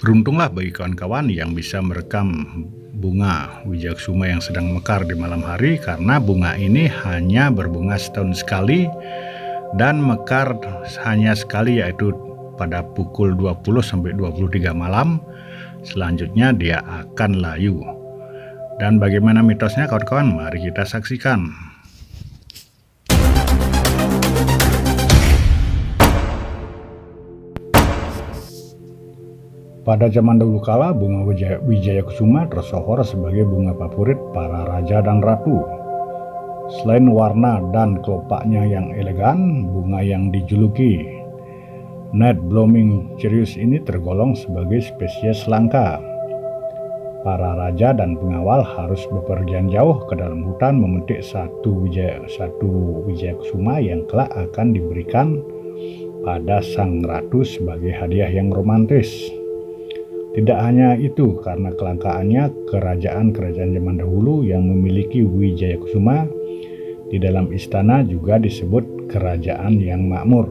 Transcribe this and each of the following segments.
Beruntunglah bagi kawan-kawan yang bisa merekam bunga wijaksuma yang sedang mekar di malam hari, karena bunga ini hanya berbunga setahun sekali dan mekar hanya sekali, yaitu pada pukul 20 sampai 23 malam. Selanjutnya dia akan layu. Dan bagaimana mitosnya kawan-kawan? Mari kita saksikan. Pada zaman dahulu kala, bunga wijayakusuma tersohor sebagai bunga favorit para raja dan ratu. Selain warna dan kelopaknya yang elegan, bunga yang dijuluki Night Blooming Cereus ini tergolong sebagai spesies langka. Para raja dan pengawal harus bepergian jauh ke dalam hutan memetik satu wijayakusuma yang kelak akan diberikan pada sang ratu sebagai hadiah yang romantis. Tidak hanya itu, karena kelangkaannya, kerajaan-kerajaan zaman dahulu yang memiliki wijayakusuma di dalam istana juga disebut kerajaan yang makmur.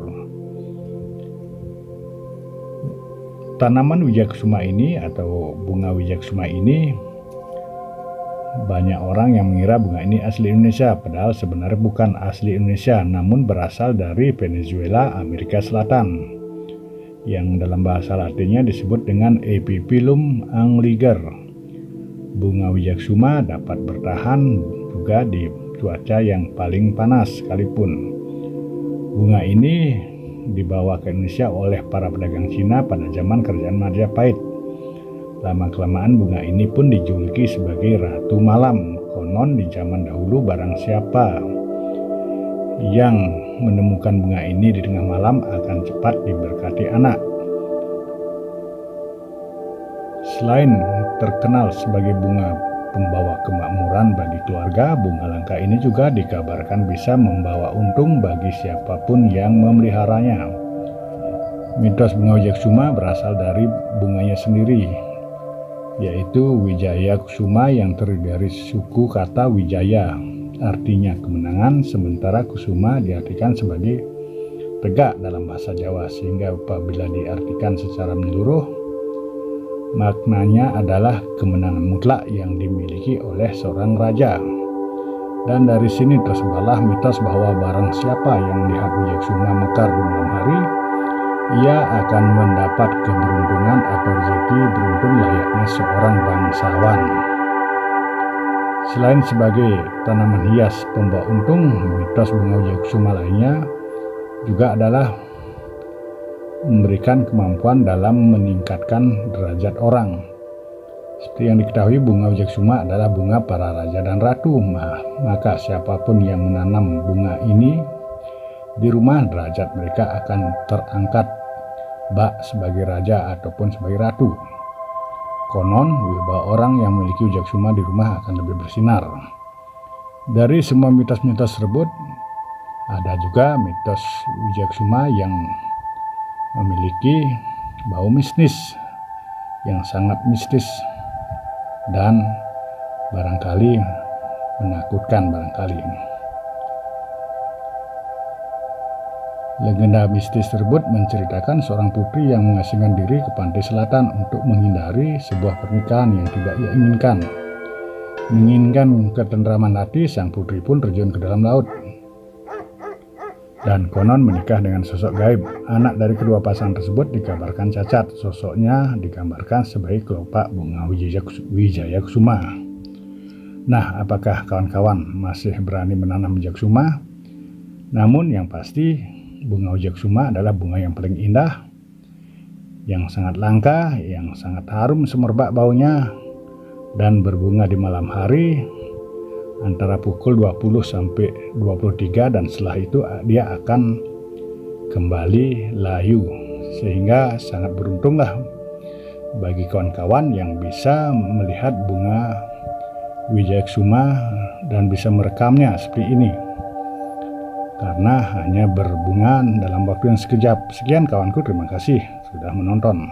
Tanaman wijayakusuma ini atau bunga wijayakusuma ini, banyak orang yang mengira bunga ini asli Indonesia, padahal sebenarnya bukan asli Indonesia, namun berasal dari Venezuela, Amerika Selatan, yang dalam bahasa Latinnya disebut dengan Epiphyllum angliger. Bunga wijayakusuma dapat bertahan juga di cuaca yang paling panas sekalipun. Bunga ini dibawa ke Indonesia oleh para pedagang Cina pada zaman kerajaan Majapahit. Lama-kelamaan bunga ini pun dijuluki sebagai Ratu Malam. Konon di zaman dahulu barang siapa yang menemukan bunga ini di tengah malam akan cepat diberkati anak. Selain terkenal sebagai bunga pembawa kemakmuran bagi keluarga, bunga langka ini juga dikabarkan bisa membawa untung bagi siapapun yang memeliharanya. Mitos bunga wijayakusuma berasal dari bunganya sendiri, yaitu wijayakusuma yang terdiri dari suku kata wijaya, artinya kemenangan, sementara kusuma diartikan sebagai tegak dalam bahasa Jawa, sehingga apabila diartikan secara menyeluruh, maknanya adalah kemenangan mutlak yang dimiliki oleh seorang raja. Dan dari sini tersebarlah mitos bahwa barang siapa yang melihat wijayakusuma mekar di malam hari, ia akan mendapat keberuntungan atau rezeki beruntun layaknya seorang bangsawan. Selain sebagai tanaman hias pembawa untung, mitos bunga wijayakusuma lainnya juga adalah memberikan kemampuan dalam meningkatkan derajat orang. Seperti yang diketahui, bunga wijayakusuma adalah bunga para raja dan ratu. Maka siapapun yang menanam bunga ini di rumah, derajat mereka akan terangkat bak sebagai raja ataupun sebagai ratu. Konon, wibawa orang yang memiliki wijayakusuma di rumah akan lebih bersinar. Dari semua mitos-mitos tersebut, ada juga mitos wijayakusuma yang memiliki bau mistis, yang sangat mistis dan barangkali menakutkan barangkali. Legenda mistis tersebut menceritakan seorang putri yang mengasingkan diri ke pantai selatan untuk menghindari sebuah pernikahan yang tidak ia inginkan. Menginginkan ketentraman hati, sang putri pun terjun ke dalam laut dan konon menikah dengan sosok gaib. Anak dari kedua pasangan tersebut dikabarkan cacat. Sosoknya digambarkan sebagai kelopak bunga wijayakusuma. Nah, apakah kawan-kawan masih berani menanam wijayakusuma? Namun yang pasti, bunga wijayakusuma adalah bunga yang paling indah, yang sangat langka, yang sangat harum semerbak baunya, dan berbunga di malam hari antara pukul 20 sampai 23, dan setelah itu dia akan kembali layu. Sehingga sangat beruntunglah bagi kawan-kawan yang bisa melihat bunga wijayakusuma dan bisa merekamnya seperti ini, karena hanya berbunga dalam waktu yang sekejap. Sekian kawanku, terima kasih sudah menonton.